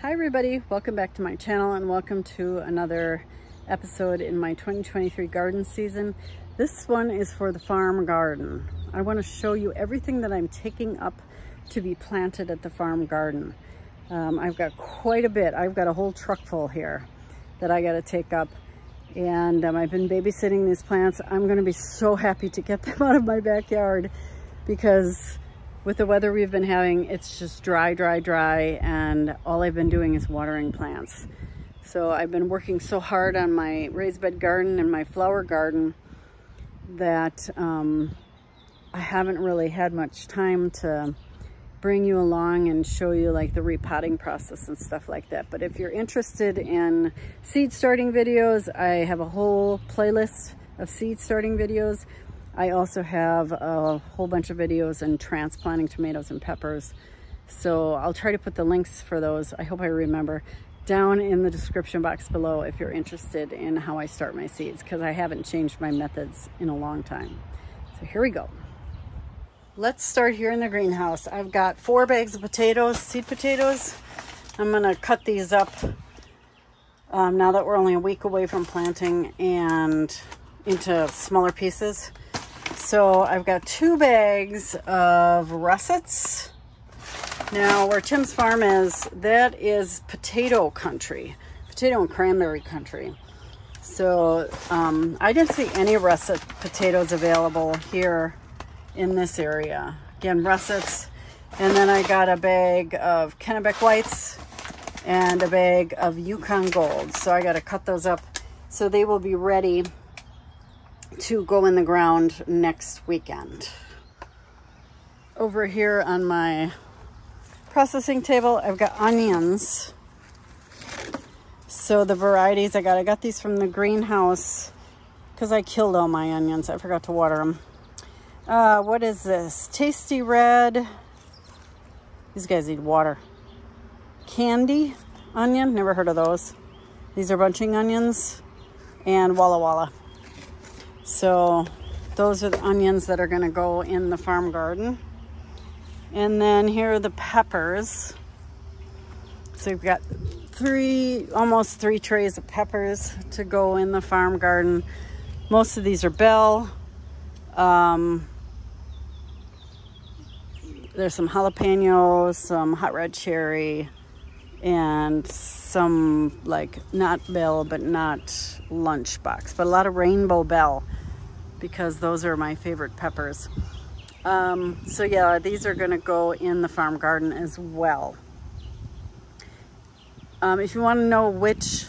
Hi everybody, welcome back to my channel and welcome to another episode in my 2023 garden season. This one is for the farm garden. I want to show you everything that I'm taking up to be planted at the farm garden. I've got quite a bit. I've got a whole truck full here that I got to take up, and I've been babysitting these plants. I'm going to be so happy to get them out of my backyard because with the weather we've been having, it's just dry, and all I've been doing is watering plants. So I've been working so hard on my raised bed garden and my flower garden that I haven't really had much time to bring you along and show you like the repotting process and stuff like that. But if you're interested in seed starting videos, I have a whole playlist of seed starting videos. I also have a whole bunch of videos in transplanting tomatoes and peppers. So I'll try to put the links for those, I hope I remember, down in the description box below if you're interested in how I start my seeds, because I haven't changed my methods in a long time. So here we go. Let's start here in the greenhouse. I've got 4 bags of potatoes, seed potatoes. I'm gonna cut these up now that we're only a week away from planting and into smaller pieces. So I've got 2 bags of russets. Now where Tim's farm is, that is potato country, potato and cranberry country. So I didn't see any russet potatoes available here in this area. Again, russets. And then I got a bag of Kennebec Whites and a bag of Yukon Gold. So I got to cut those up so they will be ready to go in the ground next weekend. Over here on my processing table, I've got onions. So the varieties I got these from the greenhouse because I killed all my onions. I forgot to water them. What is this? Tasty Red. These guys need water. Candy onion, never heard of those. These are bunching onions, and Walla Walla. So those are the onions that are going to go in the farm garden. And then here are the peppers. So we've got almost 3 trays of peppers to go in the farm garden. Most of these are bell. There's some jalapenos, some hot red cherry, and some like not bell but not lunchbox, but a lot of rainbow bell, because those are my favorite peppers. So yeah, these are going to go in the farm garden as well. If you want to know which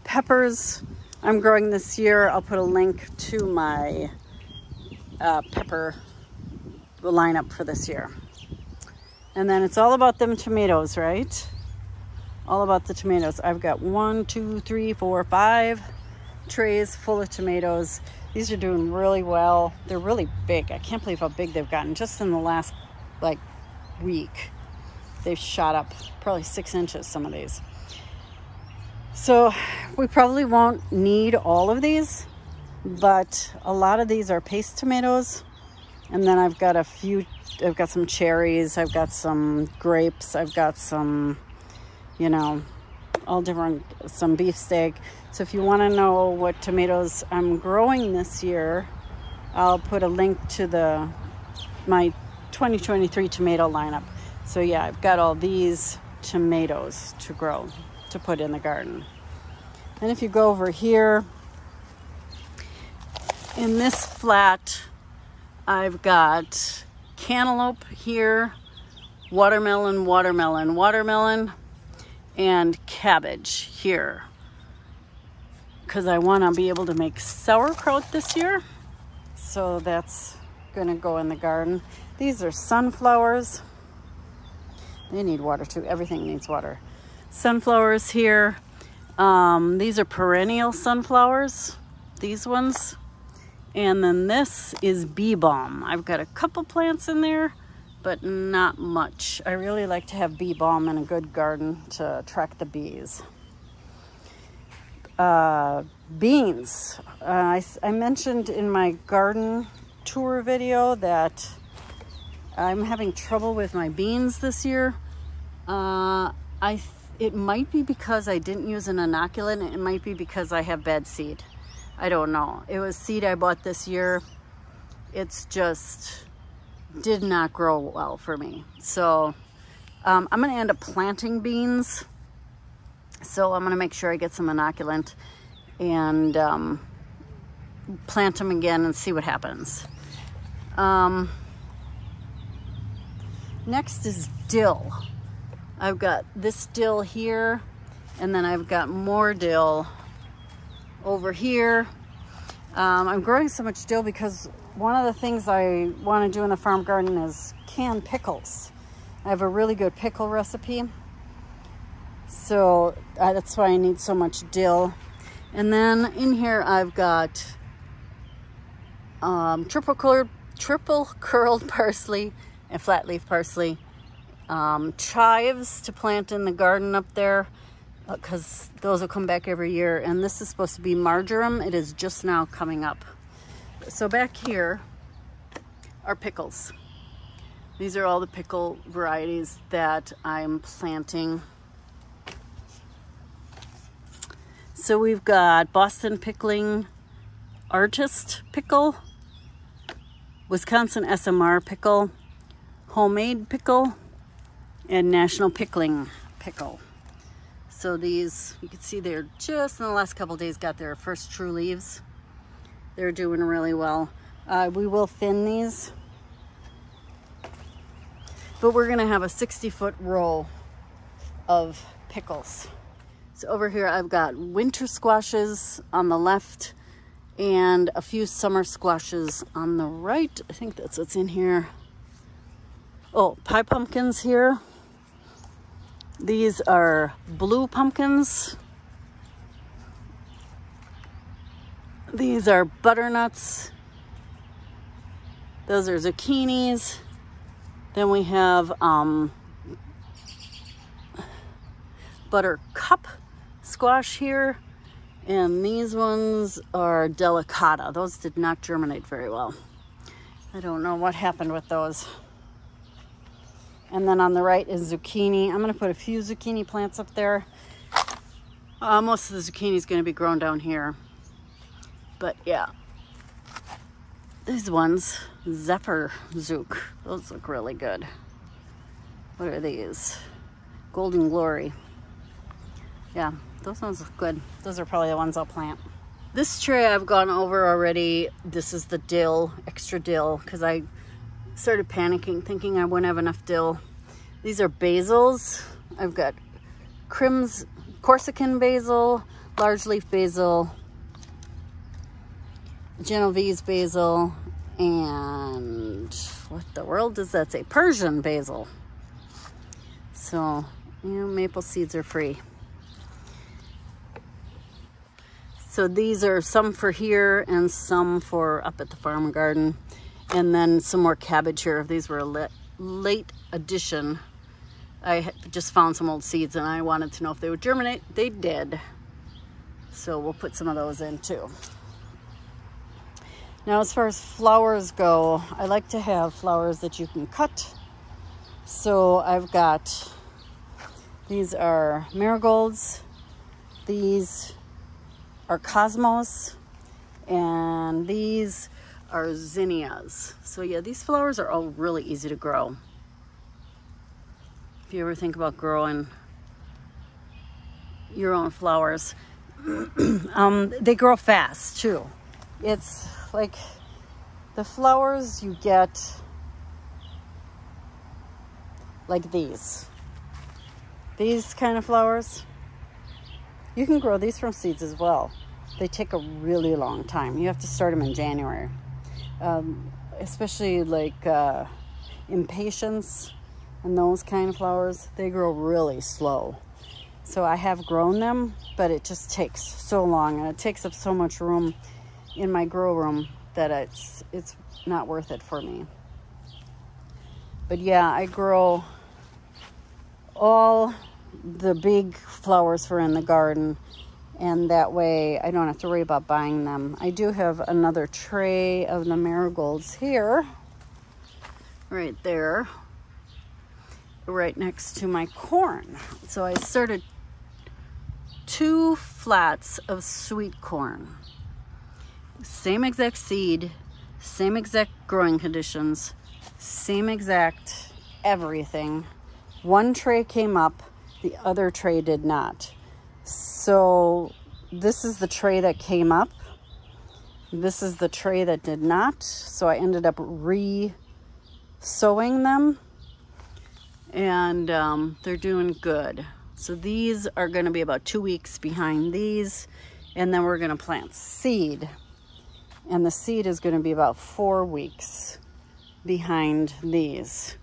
peppers I'm growing this year, I'll put a link to my pepper lineup for this year. And then it's all about them tomatoes, right? All about the tomatoes. I've got 1, 2, 3, 4, 5 trays full of tomatoes. These are doing really well. They're really big. I can't believe how big they've gotten just in the last like week. They've shot up probably 6 inches, some of these. So we probably won't need all of these, but a lot of these are paste tomatoes. And then I've got some cherries, I've got some grapes, I've got some, you know, all different, some beefsteak. So if you want to know what tomatoes I'm growing this year, I'll put a link to my 2023 tomato lineup. So yeah, I've got all these tomatoes to grow, to put in the garden. And if you go over here, in this flat, I've got cantaloupe here, watermelon, and cabbage here, because I want to be able to make sauerkraut this year. So that's going to go in the garden. These are sunflowers. They need water too. Everything needs water. Sunflowers here. These are perennial sunflowers, these ones. And then this is bee balm. I've got a couple plants in there, but not much. I really like to have bee balm in a good garden to attract the bees. Beans. I mentioned in my garden tour video that I'm having trouble with my beans this year. I It might be because I didn't use an inoculant. It might be because I have bad seed. I don't know. It was seed I bought this year. It's just did not grow well for me. So I'm going to end up planting beans. So I'm going to make sure I get some inoculant and plant them again and see what happens. Next is dill. I've got this dill here, and then I've got more dill over here. I'm growing so much dill because one of the things I want to do in the farm garden is can pickles. I have a really good pickle recipe, so that's why I need so much dill. And then in here I've got triple curled parsley and flat leaf parsley, chives to plant in the garden up there because those will come back every year. And this is supposed to be marjoram. It is just now coming up. So back here are pickles. These are all the pickle varieties that I'm planting. So we've got Boston Pickling Artist Pickle, Wisconsin SMR Pickle, Homemade Pickle, and National Pickling Pickle. So these, you can see they're just in the last couple days got their first true leaves. They're doing really well. We will thin these, but we're gonna have a 60-foot row of pickles. So over here I've got winter squashes on the left and a few summer squashes on the right. I think that's what's in here. Oh, pie pumpkins here. These are blue pumpkins. These are butternuts. Those are zucchinis. Then we have buttercup squash here. And these ones are delicata. Those did not germinate very well. I don't know what happened with those. And then on the right is zucchini. I'm going to put a few zucchini plants up there. Most of the zucchini is going to be grown down here. But yeah, these ones, Zephyr Zook, those look really good. What are these? Golden Glory. Yeah, those ones look good. Those are probably the ones I'll plant. This tray I've gone over already. This is the dill, extra dill, because I started panicking, thinking I wouldn't have enough dill. These are basils. I've got Corsican basil, large leaf basil, Genovese basil, and what the world does that say? Persian basil. So, you know, maple seeds are free. So these are some for here and some for up at the farm garden. And then some more cabbage here. These were a late addition. I just found some old seeds and I wanted to know if they would germinate. They did. So we'll put some of those in too. Now as far as flowers go, I like to have flowers that you can cut. So I've got, these are marigolds. These are cosmos. And these are zinnias. So yeah, these flowers are all really easy to grow. If you ever think about growing your own flowers, they grow fast too. It's like the flowers you get like these kind of flowers. You can grow these from seeds as well. They take a really long time. You have to start them in January. Especially like impatiens and those kind of flowers, they grow really slow. So I have grown them, but it just takes so long and it takes up so much room in my grow room that it's not worth it for me. But yeah, I grow all the big flowers for in the garden, and that way I don't have to worry about buying them. I do have another tray of the marigolds here, right there. right next to my corn. So I started 2 flats of sweet corn. Same exact seed, same exact growing conditions, same exact everything. One tray came up, the other tray did not. So this is the tray that came up. This is the tray that did not. So I ended up re-sowing them, and they're doing good. So these are going to be about 2 weeks behind these, and then we're going to plant seed. And the seed is going to be about 4 weeks behind these.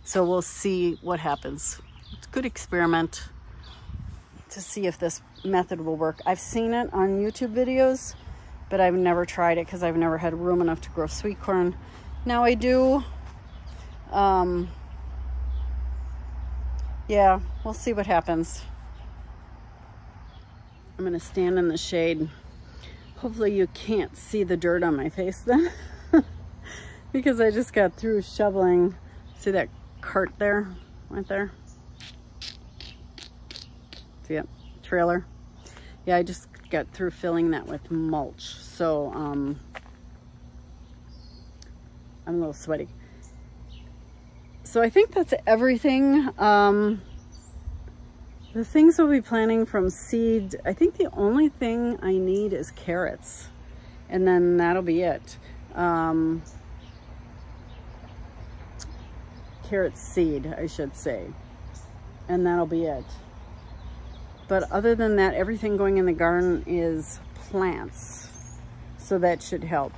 So we'll see what happens. It's a good experiment to see if this method will work. I've seen it on YouTube videos, but I've never tried it because I've never had room enough to grow sweet corn. Now I do. Yeah, we'll see what happens. I'm going to stand in the shade. Hopefully you can't see the dirt on my face then, because I just got through shoveling. See that cart there, right there? See it? Trailer. Yeah, I just got through filling that with mulch. So I'm a little sweaty. So I think that's everything. The things we'll be planting from seed, I think the only thing I need is carrots, and then that'll be it. Carrot seed, I should say, and that'll be it. But other than that, everything going in the garden is plants, so that should help.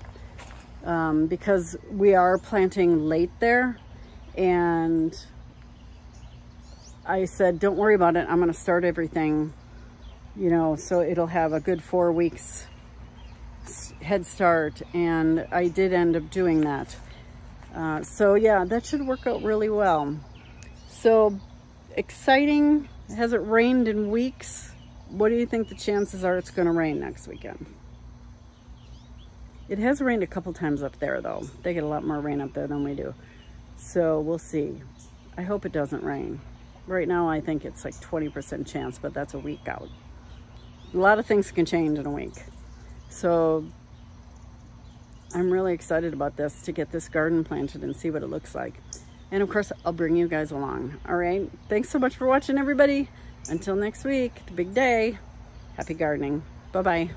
Because we are planting late there, and I said, don't worry about it. I'm going to start everything, you know, so it'll have a good 4 weeks head start. And I did end up doing that. So yeah, that should work out really well. So exciting. It hasn't rained in weeks. What do you think the chances are it's going to rain next weekend? It has rained a couple times up there though. They get a lot more rain up there than we do. So we'll see. I hope it doesn't rain. Right now, I think it's like 20% chance, but that's a week out. A lot of things can change in a week. So I'm really excited about this, to get this garden planted and see what it looks like. And of course, I'll bring you guys along. All right. Thanks so much for watching, everybody. Until next week, the big day. Happy gardening. Bye-bye.